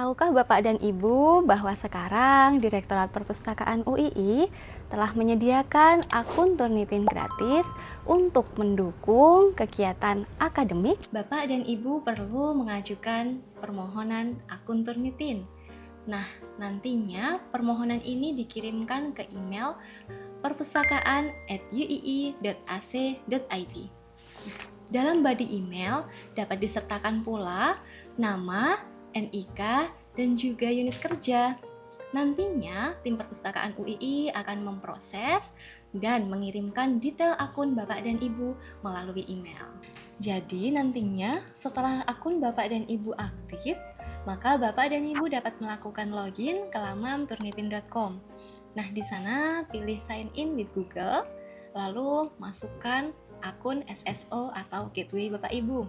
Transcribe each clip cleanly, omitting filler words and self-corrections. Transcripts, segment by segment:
Tahukah Bapak dan Ibu bahwa sekarang Direktorat Perpustakaan UII telah menyediakan akun Turnitin gratis untuk mendukung kegiatan akademik? Bapak dan Ibu perlu mengajukan permohonan akun Turnitin. Nah, nantinya permohonan ini dikirimkan ke email perpustakaan@uii.ac.id. Dalam body email dapat disertakan pula nama, NIK, dan juga unit kerja. Nantinya, tim perpustakaan UII akan memproses dan mengirimkan detail akun Bapak dan Ibu melalui email. Jadi nantinya, setelah akun Bapak dan Ibu aktif, maka Bapak dan Ibu dapat melakukan login ke laman turnitin.com. Nah, di sana pilih sign in with Google, lalu masukkan akun SSO atau gateway Bapak Ibu.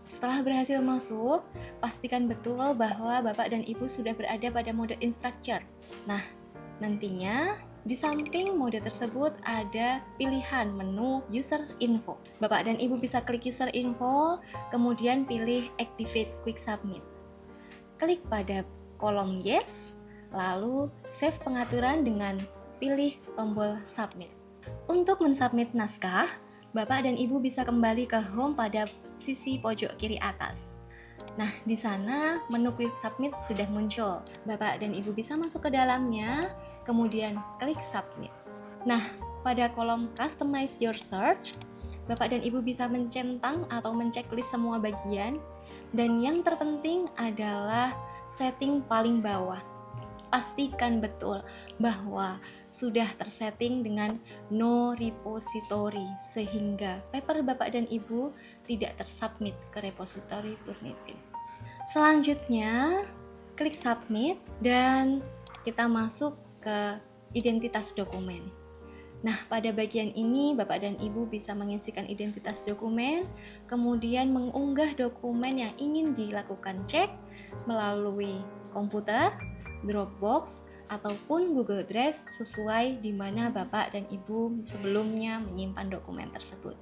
Setelah berhasil masuk, pastikan betul bahwa Bapak dan Ibu sudah berada pada mode instructor. Nah, nantinya di samping mode tersebut ada pilihan menu user info. Bapak dan Ibu bisa klik user info, kemudian pilih activate quick submit. Klik pada kolom yes, lalu save pengaturan dengan pilih tombol submit. Untuk mensubmit naskah, Bapak dan Ibu bisa kembali ke home pada sisi pojok kiri atas. Nah, di sana menu quick submit sudah muncul. Bapak dan Ibu bisa masuk ke dalamnya, kemudian klik submit. Nah, pada kolom customize your search, Bapak dan Ibu bisa mencentang atau menceklis semua bagian, dan yang terpenting adalah setting paling bawah. Pastikan betul bahwa sudah tersetting dengan no repository sehingga paper Bapak dan Ibu tidak tersubmit ke repository Turnitin. Selanjutnya, klik submit dan kita masuk ke identitas dokumen. Nah, pada bagian ini Bapak dan Ibu bisa mengisikan identitas dokumen, kemudian mengunggah dokumen yang ingin dilakukan cek melalui komputer, Dropbox, ataupun Google Drive sesuai di mana Bapak dan Ibu sebelumnya menyimpan dokumen tersebut.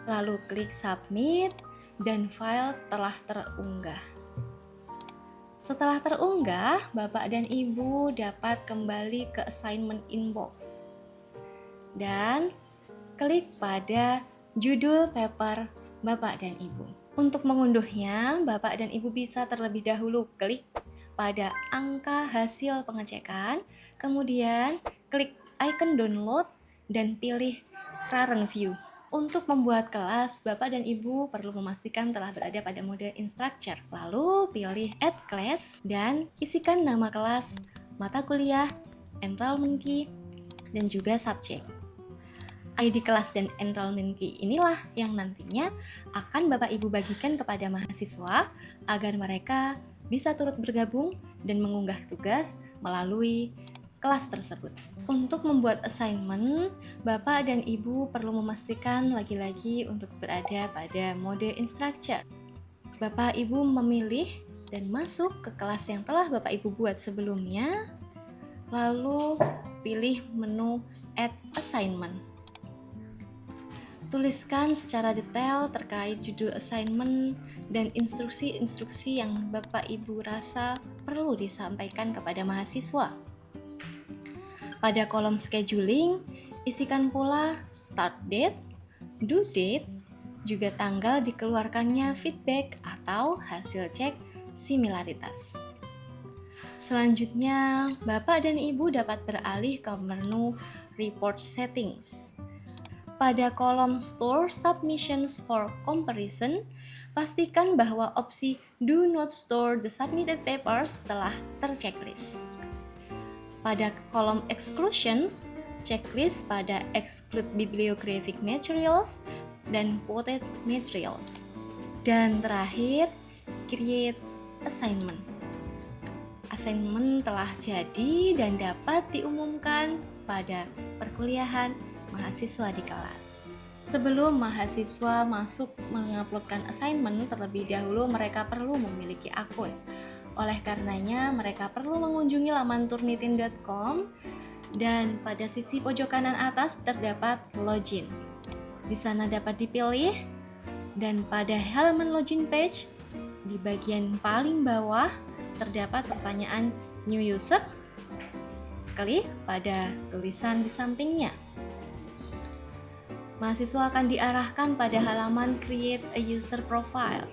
Lalu klik submit dan file telah terunggah. Setelah terunggah, Bapak dan Ibu dapat kembali ke assignment inbox dan klik pada judul paper Bapak dan Ibu. Untuk mengunduhnya, Bapak dan Ibu bisa terlebih dahulu klik pada angka hasil pengecekan, kemudian klik icon download dan pilih current view. Untuk membuat kelas, Bapak dan Ibu perlu memastikan telah berada pada mode instructor. Lalu pilih add class dan isikan nama kelas, mata kuliah, enrollment key, dan juga subject. ID kelas dan enrollment key inilah yang nantinya akan Bapak Ibu bagikan kepada mahasiswa agar mereka bisa turut bergabung dan mengunggah tugas melalui kelas tersebut. Untuk membuat assignment, Bapak dan Ibu perlu memastikan lagi-lagi untuk berada pada mode instructor. Bapak Ibu memilih dan masuk ke kelas yang telah Bapak Ibu buat sebelumnya, lalu pilih menu add assignment. Tuliskan secara detail terkait judul assignment dan instruksi-instruksi yang Bapak Ibu rasa perlu disampaikan kepada mahasiswa. Pada kolom scheduling, isikan pula start date, due date, juga tanggal dikeluarkannya feedback atau hasil cek similaritas. Selanjutnya, Bapak dan Ibu dapat beralih ke menu report settings. Pada kolom Store Submissions for Comparison, pastikan bahwa opsi Do Not Store the Submitted Papers telah terchecklist. Pada kolom Exclusions, checklist pada Exclude Bibliographic Materials dan Quoted Materials. Dan terakhir, Create Assignment. Assignment telah jadi dan dapat diumumkan pada perkuliahan mahasiswa di kelas. Sebelum mahasiswa masuk menguploadkan assignment, terlebih dahulu mereka perlu memiliki akun. Oleh karenanya, mereka perlu mengunjungi laman turnitin.com dan pada sisi pojok kanan atas terdapat login. Di sana dapat dipilih dan pada halaman login page di bagian paling bawah terdapat pertanyaan new user, klik pada tulisan di sampingnya. Mahasiswa akan diarahkan pada halaman Create a User Profile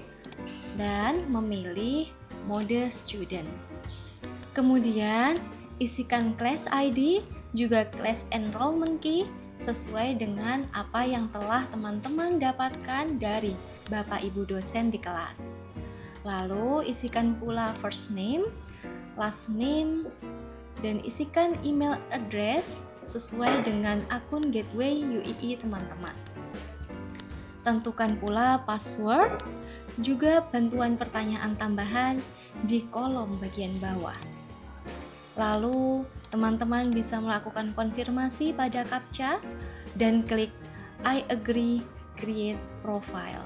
dan memilih mode student. Kemudian, isikan class ID juga class enrollment key sesuai dengan apa yang telah teman-teman dapatkan dari Bapak Ibu dosen di kelas. Lalu, isikan pula first name, last name, dan isikan email address sesuai dengan akun gateway UII teman-teman. Tentukan pula password, juga bantuan pertanyaan tambahan di kolom bagian bawah. Lalu, teman-teman bisa melakukan konfirmasi pada CAPTCHA dan klik I agree create profile.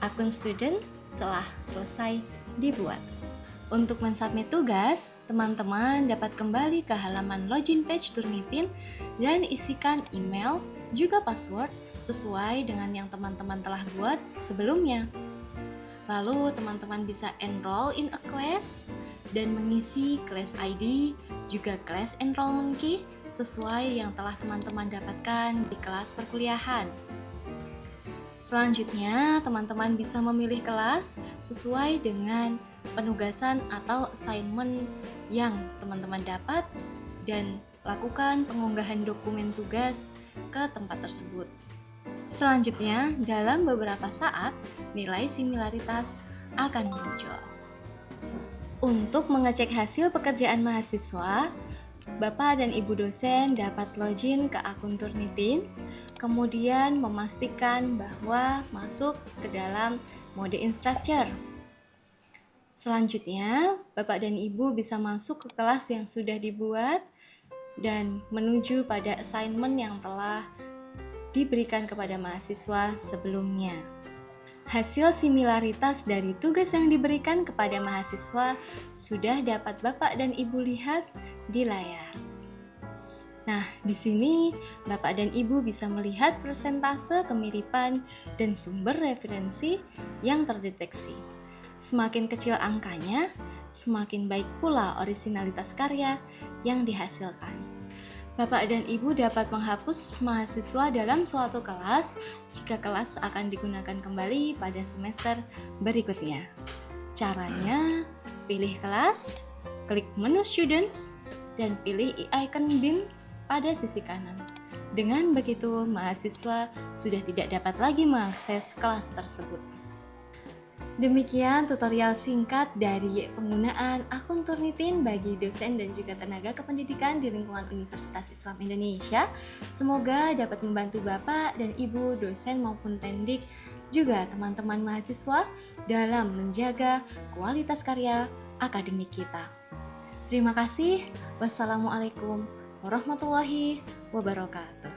Akun student telah selesai dibuat. Untuk mensubmit tugas, teman-teman dapat kembali ke halaman login page Turnitin dan isikan email juga password sesuai dengan yang teman-teman telah buat sebelumnya. Lalu teman-teman bisa enroll in a class dan mengisi class ID juga class enrollment key sesuai yang telah teman-teman dapatkan di kelas perkuliahan. Selanjutnya, teman-teman bisa memilih kelas sesuai dengan penugasan atau assignment yang teman-teman dapat dan lakukan pengunggahan dokumen tugas ke tempat tersebut. Selanjutnya, dalam beberapa saat, nilai similaritas akan muncul. Untuk mengecek hasil pekerjaan mahasiswa, Bapak dan Ibu dosen dapat login ke akun Turnitin, kemudian memastikan bahwa masuk ke dalam mode instructor. Selanjutnya, Bapak dan Ibu bisa masuk ke kelas yang sudah dibuat dan menuju pada assignment yang telah diberikan kepada mahasiswa sebelumnya. Hasil similaritas dari tugas yang diberikan kepada mahasiswa sudah dapat Bapak dan Ibu lihat di layar. Nah, di sini Bapak dan Ibu bisa melihat persentase kemiripan dan sumber referensi yang terdeteksi. Semakin kecil angkanya, semakin baik pula orisinalitas karya yang dihasilkan. Bapak dan Ibu dapat menghapus mahasiswa dalam suatu kelas jika kelas akan digunakan kembali pada semester berikutnya. Caranya, pilih kelas, klik menu students, dan pilih icon bin pada sisi kanan. Dengan begitu, mahasiswa sudah tidak dapat lagi mengakses kelas tersebut. Demikian tutorial singkat dari penggunaan akun Turnitin bagi dosen dan juga tenaga kependidikan di lingkungan Universitas Islam Indonesia. Semoga dapat membantu Bapak dan Ibu dosen maupun tendik juga teman-teman mahasiswa dalam menjaga kualitas karya akademik kita. Terima kasih. Wassalamualaikum warahmatullahi wabarakatuh.